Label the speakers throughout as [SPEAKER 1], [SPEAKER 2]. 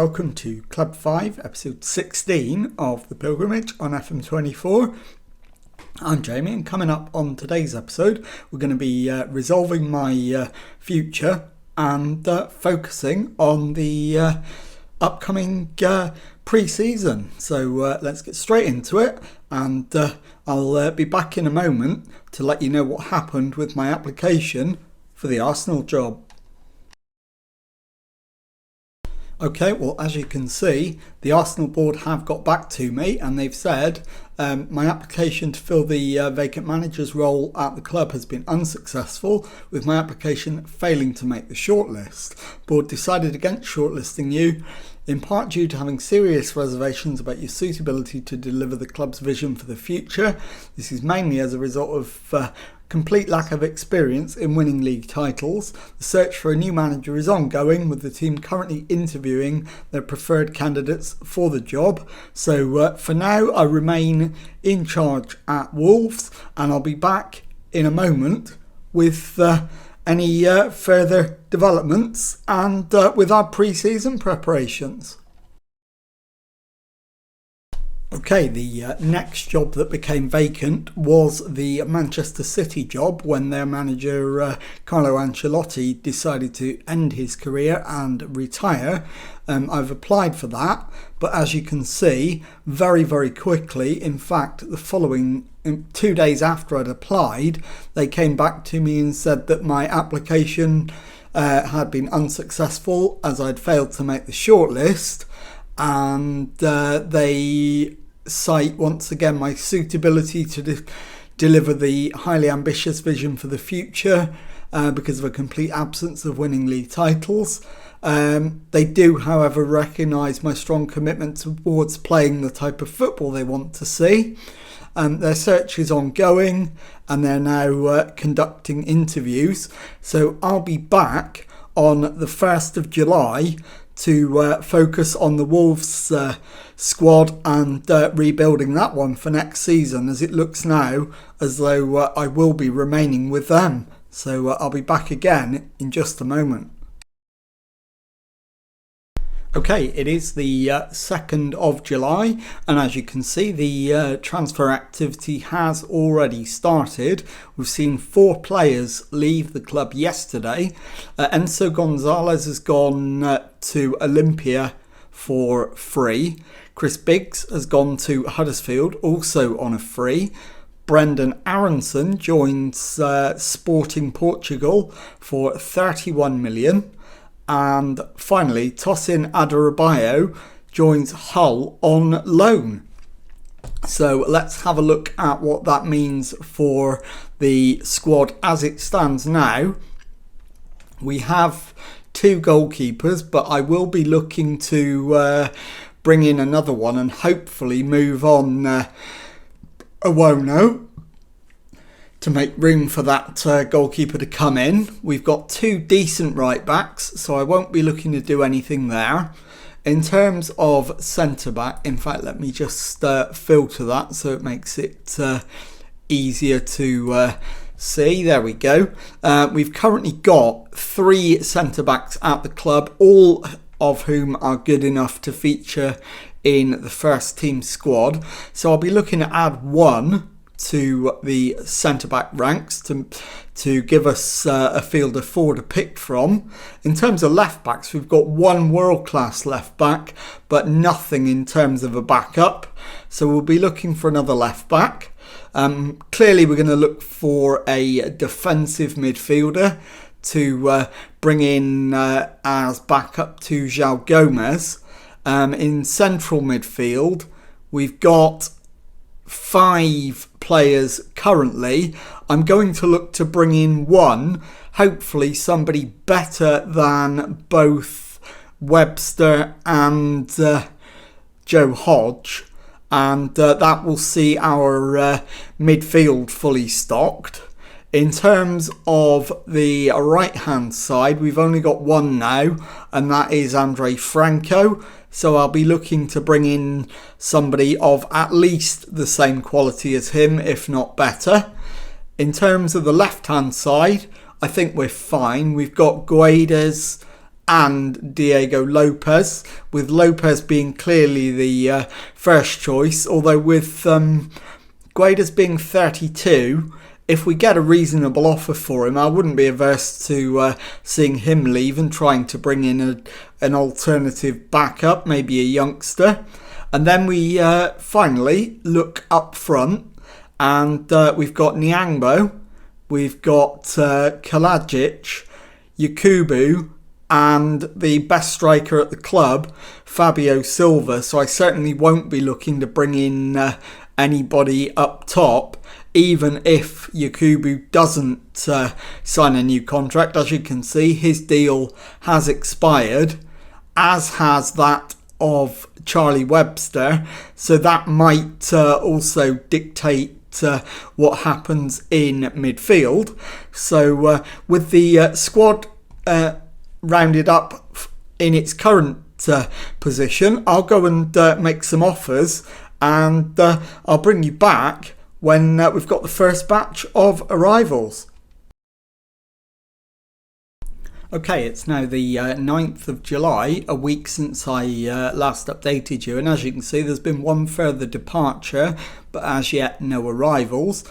[SPEAKER 1] welcome to Club 5, episode 16 of The Pilgrimage on FM24. I'm Jamie, and coming up on today's episode, we're going to be resolving my future and focusing on the upcoming pre-season. So let's get straight into it, and I'll be back in a moment to let you know what happened with my application for the Arsenal job. Okay, well, as you can see, the Arsenal board have got back to me and they've said my application to fill the vacant manager's role at the club has been unsuccessful, with my application failing to make the shortlist. Board decided against shortlisting you, in part due to having serious reservations about your suitability to deliver the club's vision for the future. This is mainly as a result of complete lack of experience in winning league titles. The search for a new manager is ongoing, with the team currently interviewing their preferred candidates for the job. So for now, I remain in charge at Wolves, and I'll be back in a moment with any further developments and with our pre-season preparations. Okay, the next job that became vacant was the Manchester City job, when their manager Carlo Ancelotti decided to end his career and retire. I've applied for that, but as you can see, very quickly, in fact the following 2 days after I'd applied, they came back to me and said that my application had been unsuccessful as I'd failed to make the shortlist, and they cite once again my suitability to deliver the highly ambitious vision for the future because of a complete absence of winning league titles. They do, however, recognise my strong commitment towards playing the type of football they want to see. Their search is ongoing and they're now conducting interviews. So I'll be back on the 1st of July to focus on the Wolves squad and rebuilding that one for next season, as it looks now as though I will be remaining with them. So I'll be back again in just a moment. Okay, it is the 2nd of July, and as you can see, the transfer activity has already started. We've seen 4 players leave the club yesterday. Enzo Gonzalez has gone to Olympia for free. Chris Biggs has gone to Huddersfield, also on a free. Brendan Aronson joins Sporting Portugal for 31 million. And finally, Tosin Adarabioyo joins Hull on loan. So let's have a look at what that means for the squad as it stands now. We have 2 goalkeepers, but I will be looking to bring in another one and hopefully move on Awono to make room for that goalkeeper to come in. We've got 2 decent right backs, so I won't be looking to do anything there. In terms of centre back, in fact, let me just filter that so it makes it easier to see. There we go. We've currently got 3 centre backs at the club, all of whom are good enough to feature in the first team squad. So I'll be looking to add 1 to the centre-back ranks to give us a field of 4 to pick from. In terms of left-backs, we've got 1 world-class left-back, but nothing in terms of a backup. So we'll be looking for another left-back. Clearly, we're going to look for a defensive midfielder to bring in as backup to João Gomez. In central midfield, we've got 5 players currently. I'm going to look to bring in 1, hopefully somebody better than both Webster and Joe Hodge, and that will see our midfield fully stocked. In terms of the right hand side, we've only got 1 now, and that is Andre Franco. So I'll be looking to bring in somebody of at least the same quality as him, if not better. In terms of the left-hand side, I think we're fine. We've got Guedes and Diego Lopez, with Lopez being clearly the first choice, although with Guedes being 32, if we get a reasonable offer for him, I wouldn't be averse to seeing him leave and trying to bring in an alternative backup, maybe a youngster. And then we finally look up front, and we've got Nyangbo, we've got Kalajic, Yakubu, and the best striker at the club, Fabio Silva. So I certainly won't be looking to bring in anybody up top, even if Yakubu doesn't sign a new contract. As you can see, his deal has expired, as has that of Charlie Webster. So that might also dictate what happens in midfield. So with the squad rounded up in its current position, I'll go and make some offers, and I'll bring you back when we've got the first batch of arrivals. Okay, it's now the 9th of July, a week since I last updated you, and as you can see there's been one further departure, but as yet no arrivals.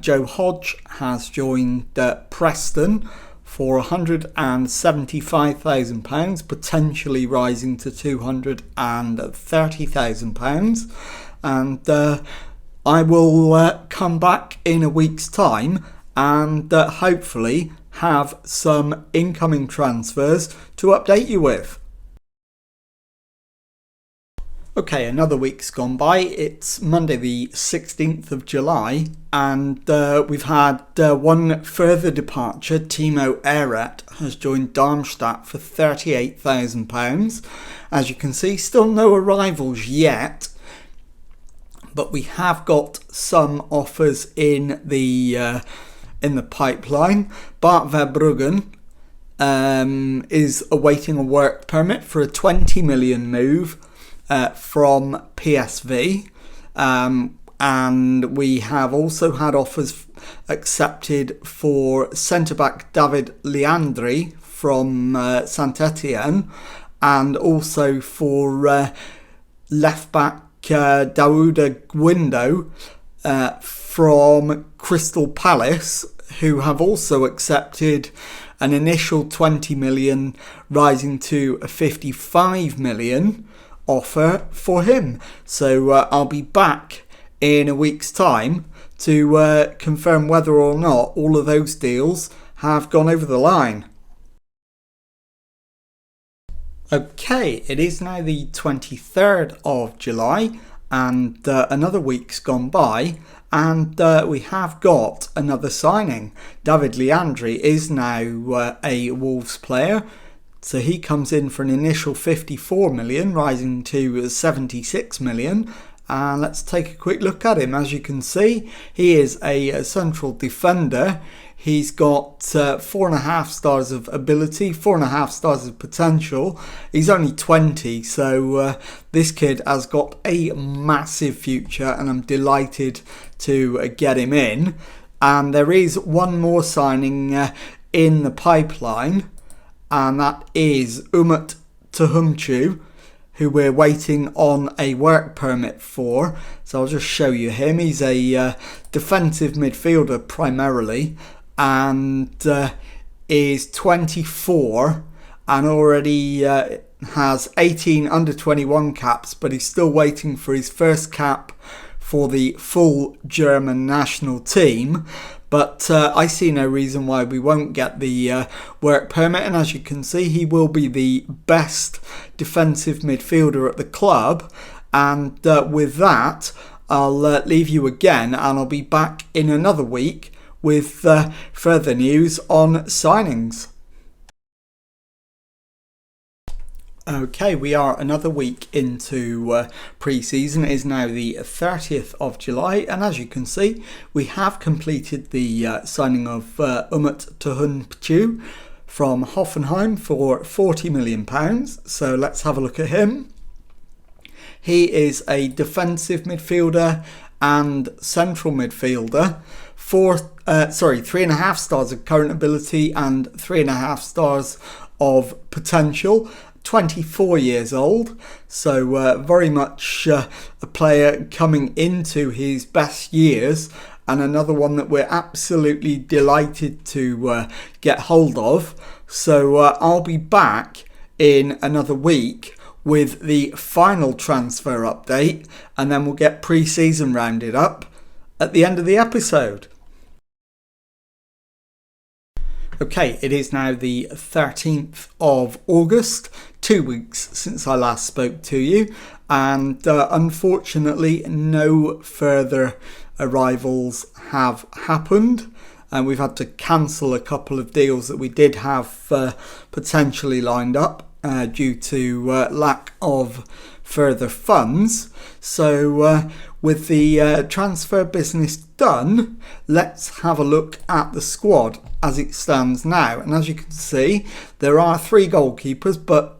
[SPEAKER 1] Joe Hodge has joined Preston for £175,000, potentially rising to £230,000, and I will come back in a week's time and hopefully have some incoming transfers to update you with. Okay, another week's gone by. It's Monday the 16th of July, and we've had one further departure. Timo Ehret has joined Darmstadt for £38,000. As you can see, still no arrivals yet, but we have got some offers in the pipeline. Bart Verbruggen is awaiting a work permit for a 20 million move from PSV, and we have also had offers accepted for centre-back David Leandri from Saint-Etienne, and also for left-back Daouda Guindo from Crystal Palace, who have also accepted an initial 20 million rising to a 55 million offer for him. So I'll be back in a week's time to confirm whether or not all of those deals have gone over the line. Okay, it is now the 23rd of July, and another week's gone by, and we have got another signing. David Leandri is now a Wolves player, so he comes in for an initial 54 million, rising to 76 million. And let's take a quick look at him. As you can see, he is a central defender. He's got 4.5 stars of ability, 4.5 stars of potential. He's only 20, so this kid has got a massive future, and I'm delighted to get him in. And there is one more signing in the pipeline, and that is Umut Tuhumchu, who we're waiting on a work permit for. So I'll just show you him. He's a defensive midfielder primarily, and is 24 and already has 18 under 21 caps, but he's still waiting for his first cap for the full German national team. But I see no reason why we won't get the work permit, and as you can see, he will be the best defensive midfielder at the club. And with that, I'll leave you again, and I'll be back in another week with further news on signings. Okay, we are another week into pre-season. It is now the 30th of July, and as you can see, we have completed the signing of Umut Tuhumchu from Hoffenheim for £40 million. So let's have a look at him. He is a defensive midfielder and central midfielder. 3.5 stars of current ability and 3.5 stars of potential. 24 years old, so very much a player coming into his best years, and another one that we're absolutely delighted to get hold of. So I'll be back in another week with the final transfer update, and then we'll get pre-season rounded up at the end of the episode. Okay, it is now the 13th of August, 2 weeks since I last spoke to you, and unfortunately no further arrivals have happened, and we've had to cancel a couple of deals that we did have potentially lined up due to lack of further funds. So with the transfer business done, let's have a look at the squad as it stands now. And as you can see, there are 3 goalkeepers, but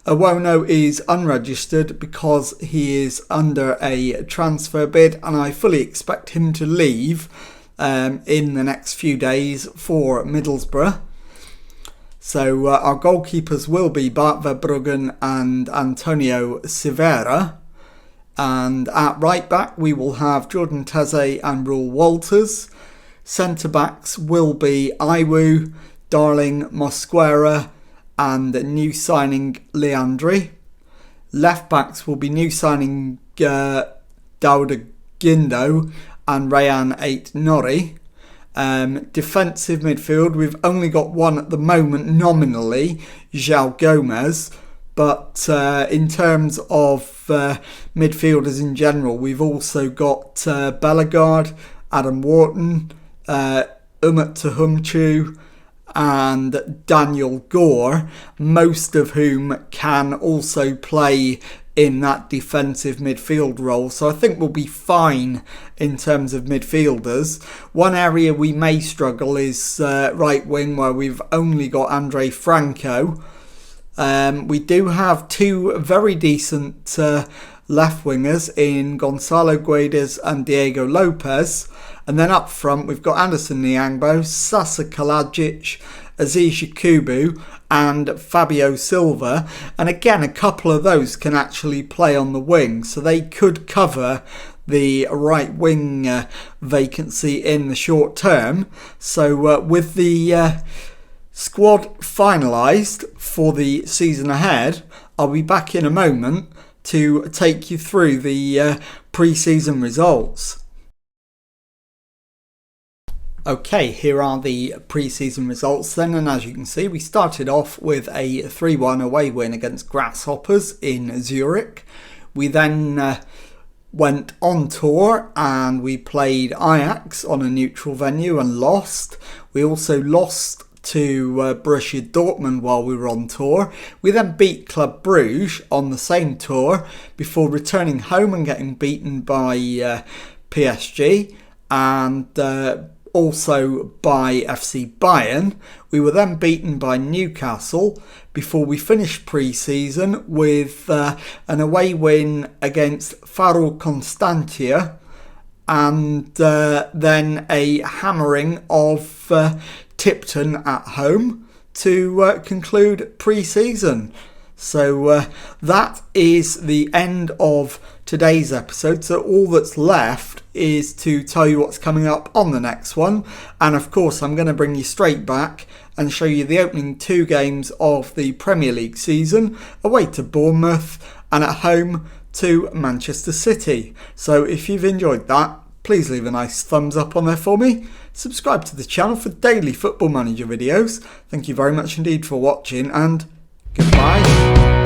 [SPEAKER 1] Awono is unregistered because he is under a transfer bid, and I fully expect him to leave in the next few days for Middlesbrough. So our goalkeepers will be Bart Verbruggen and Antonio Silveira. And at right back we will have Jordan Teze and Rule Walters. Centre backs will be Iwu, Darling, Mosquera and new signing Leandri. Left backs will be new signing Dauda Gindo and Rayan Ait Nori. Defensive midfield, we've only got one at the moment nominally, João Gomez. But in terms of midfielders in general, we've also got Bellegarde, Adam Wharton, Umut Tuhumchu and Daniel Gore, most of whom can also play in that defensive midfield role. So I think we'll be fine in terms of midfielders. One area we may struggle is right wing, where we've only got Andre Franco. We do have 2 very decent left wingers in Gonzalo Guedes and Diego Lopez. And then up front we've got Anderson Niangbo, Sasa Kalajic, Aziz Yakubu and Fabio Silva. And again, a couple of those can actually play on the wing, so they could cover the right wing vacancy in the short term. So with the squad finalised for the season ahead, I'll be back in a moment to take you through the pre-season results. Okay, here are the pre-season results then, and as you can see, we started off with a 3-1 away win against Grasshoppers in Zurich. We then went on tour and we played Ajax on a neutral venue and lost. We also lost to Borussia Dortmund while we were on tour. We then beat Club Bruges on the same tour before returning home and getting beaten by PSG and also by FC Bayern. We were then beaten by Newcastle before we finished pre-season with an away win against Faro Constantia and then a hammering of Tipton at home to conclude pre-season. So that is the end of today's episode. So all that's left is to tell you what's coming up on the next one. And of course, I'm going to bring you straight back and show you the opening 2 games of the Premier League season, away to Bournemouth and at home to Manchester City. So if you've enjoyed that, please leave a nice thumbs up on there for me. Subscribe to the channel for daily Football Manager videos. Thank you very much indeed for watching, and goodbye.